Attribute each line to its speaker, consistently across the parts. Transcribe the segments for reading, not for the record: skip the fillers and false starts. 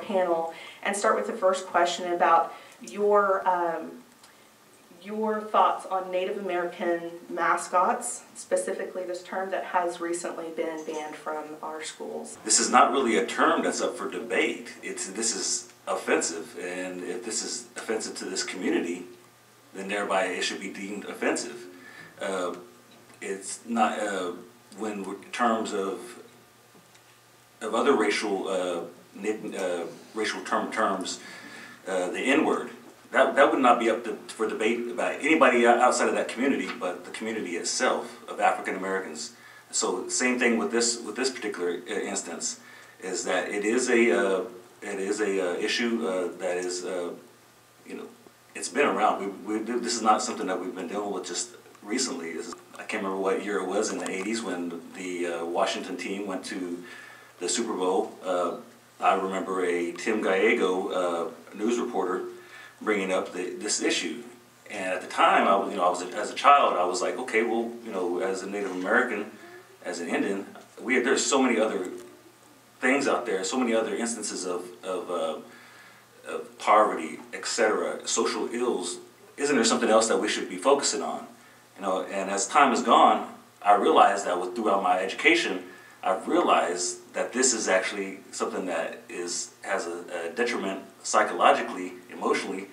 Speaker 1: panel and start with the first question about your thoughts on Native American mascots, specifically this term that has recently been banned from our schools.
Speaker 2: This is not really a term that's up for debate. This is offensive, and if this is offensive to this community, then thereby it should be deemed offensive. It's not when terms of other racial terms, the N-word. That would not be up for debate about anybody outside of that community, but the community itself of African Americans. So same thing with this particular instance, is that it is a issue that is it's been around. This is not something that we've been dealing with just recently. I can't remember what year it was in the 80s when the Washington team went to the Super Bowl. I remember a Tim Gallego news reporter bringing up this issue, and at the time, I was as a child, I was like, okay, well, as a Native American, as an Indian, there's so many other things out there, so many other instances of poverty, etc., social ills. Isn't there something else that we should be focusing on? And as time has gone, I realized that throughout my education, I've realized that this is actually something that has a detriment psychologically, emotionally,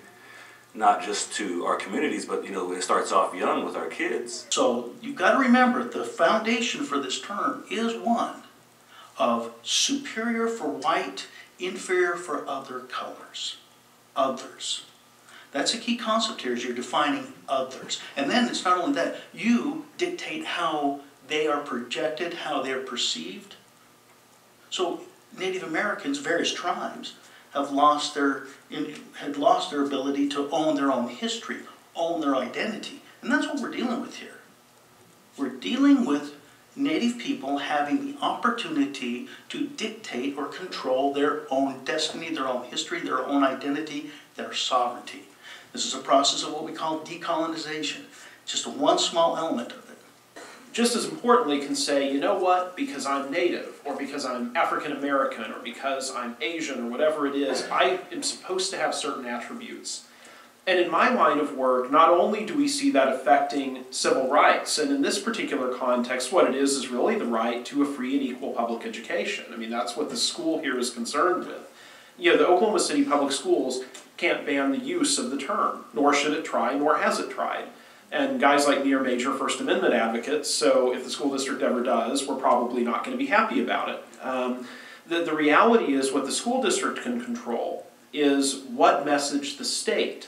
Speaker 2: not just to our communities, but it starts off young with our kids.
Speaker 3: So you've got to remember the foundation for this term is one of superior for white, inferior for other colors. Others. That's a key concept here, is you're defining others. And then it's not only that, you dictate how they are projected, how they're perceived. So Native Americans, various tribes, have lost their ability to own their own history, own their identity. And that's what we're dealing with here. We're dealing with Native people having the opportunity to dictate or control their own destiny, their own history, their own identity, their sovereignty. This is a process of what we call decolonization. Just one small element of it.
Speaker 4: Just as importantly can say, you know what, because I'm Native, or because I'm African American, or because I'm Asian, or whatever it is, I am supposed to have certain attributes. And in my line of work, not only do we see that affecting civil rights, and in this particular context, what it is really the right to a free and equal public education. I mean, that's what the school here is concerned with. The Oklahoma City Public Schools can't ban the use of the term, nor should it try, nor has it tried. And guys like me are major First Amendment advocates, so if the school district ever does, we're probably not going to be happy about it. The reality is what the school district can control is what message the state,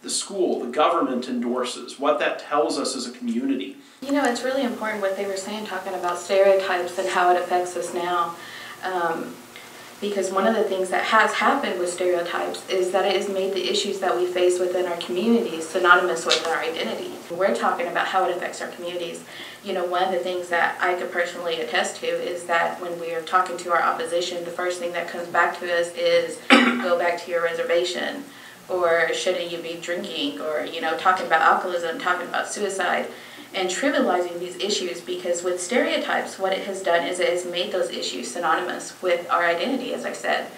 Speaker 4: the school, the government endorses, what that tells us as a community.
Speaker 5: It's really important what they were saying, talking about stereotypes and how it affects us now. Because one of the things that has happened with stereotypes is that it has made the issues that we face within our communities synonymous with our identity. We're talking about how it affects our communities. One of the things that I could personally attest to is that when we are talking to our opposition, the first thing that comes back to us is go back to your reservation, or shouldn't you be drinking, or talking about alcoholism, talking about suicide, and trivializing these issues, because with stereotypes, what it has done is it has made those issues synonymous with our identity, as I said.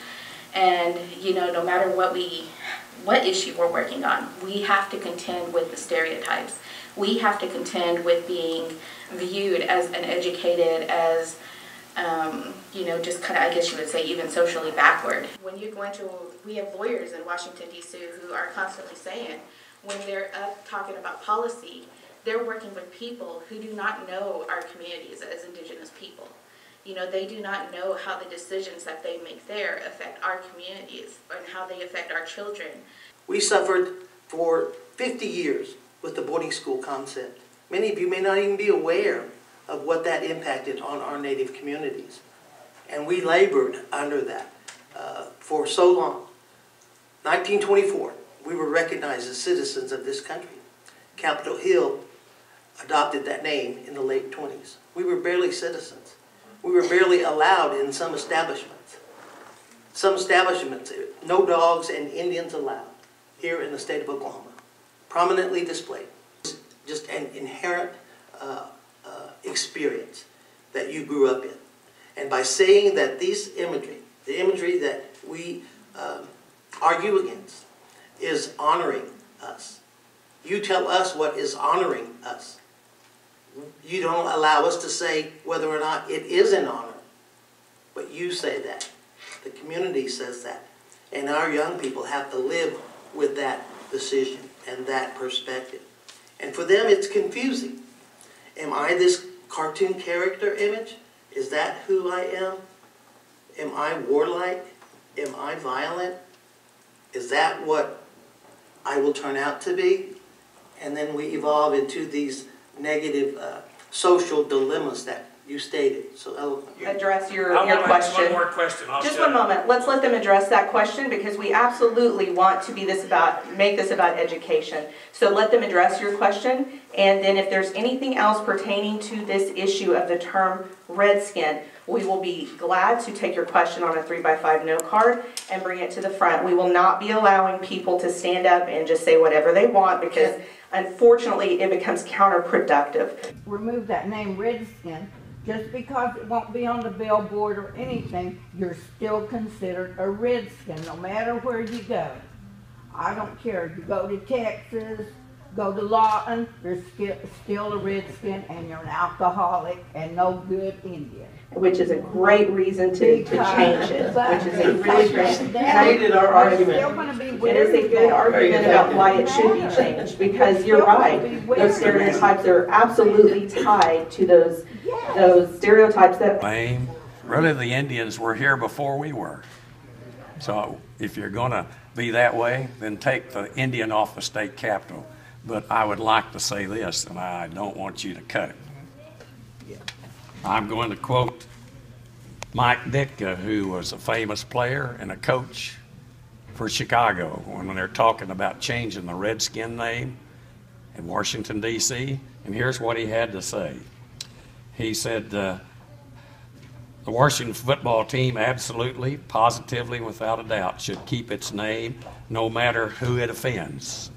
Speaker 5: And no matter what issue we're working on, we have to contend with the stereotypes. We have to contend with being viewed as uneducated, as just kind of, I guess you would say, even socially backward. When you're going to, we have lawyers in Washington, D.C. who are constantly saying, when they're up talking about policy, they're working with people who do not know our communities as Indigenous people. They do not know how the decisions that they make there affect our communities and how they affect our children.
Speaker 6: We suffered for 50 years with the boarding school concept. Many of you may not even be aware of what that impacted on our Native communities. And we labored under that for so long. 1924, we were recognized as citizens of this country. Capitol Hill adopted that name in the late 20s. We were barely citizens. We were barely allowed in some establishments. Some establishments, no dogs and Indians allowed here in the state of Oklahoma. Prominently displayed. Just an inherent experience that you grew up in. And by saying that this imagery, the imagery that we argue against is honoring us. You tell us what is honoring us. You don't allow us to say whether or not it is an honor. But you say that. The community says that. And our young people have to live with that decision and that perspective. And for them, it's confusing. Am I this cartoon character image? Is that who I am? Am I warlike? Am I violent? Is that what I will turn out to be? And then we evolve into these negative social dilemmas that you stated so eloquently.
Speaker 1: Address your
Speaker 7: question.
Speaker 1: question.
Speaker 7: One more question.
Speaker 1: Just one moment. Let's let them address that question because we absolutely want to make this about education. So let them address your question, and then if there's anything else pertaining to this issue of the term redskin, we will be glad to take your question on a 3x5 note card and bring it to the front. We will not be allowing people to stand up and just say whatever they want because unfortunately it becomes counterproductive.
Speaker 8: Remove that name redskin. Just because it won't be on the billboard or anything, you're still considered a redskin, no matter where you go. I don't care. You go to Texas, go to Lawton, you're still a redskin and you're an alcoholic and no good Indian.
Speaker 1: Which is a great reason to change it. Which is a really great.
Speaker 6: Stated our argument.
Speaker 1: It is a good argument about why it should be changed because you're right. Those stereotypes are absolutely tied to those stereotypes that.
Speaker 7: Really, the Indians were here before we were. So if you're going to be that way, then take the Indian off the state capitol. But I would like to say this, and I don't want you to cut it. I'm going to quote Mike Ditka, who was a famous player and a coach for Chicago, when they're talking about changing the Redskin name in Washington, D.C., and here's what he had to say. He said, the Washington football team absolutely, positively, without a doubt, should keep its name no matter who it offends.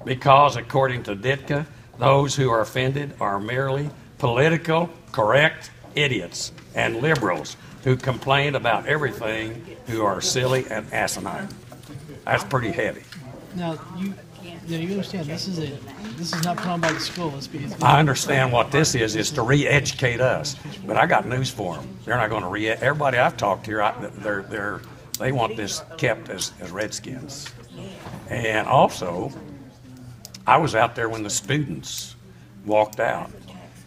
Speaker 7: Because, according to Ditka, those who are offended are merely political correct idiots and liberals who complain about everything, who are silly and asinine. That's pretty heavy.
Speaker 9: Now, you understand this is not put on by the school.
Speaker 7: I understand what this is to re-educate us, but I got news for them. They're not going to everybody I've talked to here, they want this kept as Redskins. And also, I was out there when the students walked out,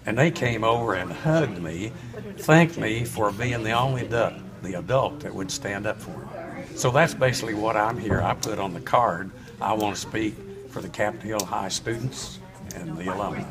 Speaker 7: and they came over and hugged me, thanked me for being the only adult that would stand up for them. So that's basically what I'm here. I put on the card, I want to speak for the Capitol Hill High students and the alumni.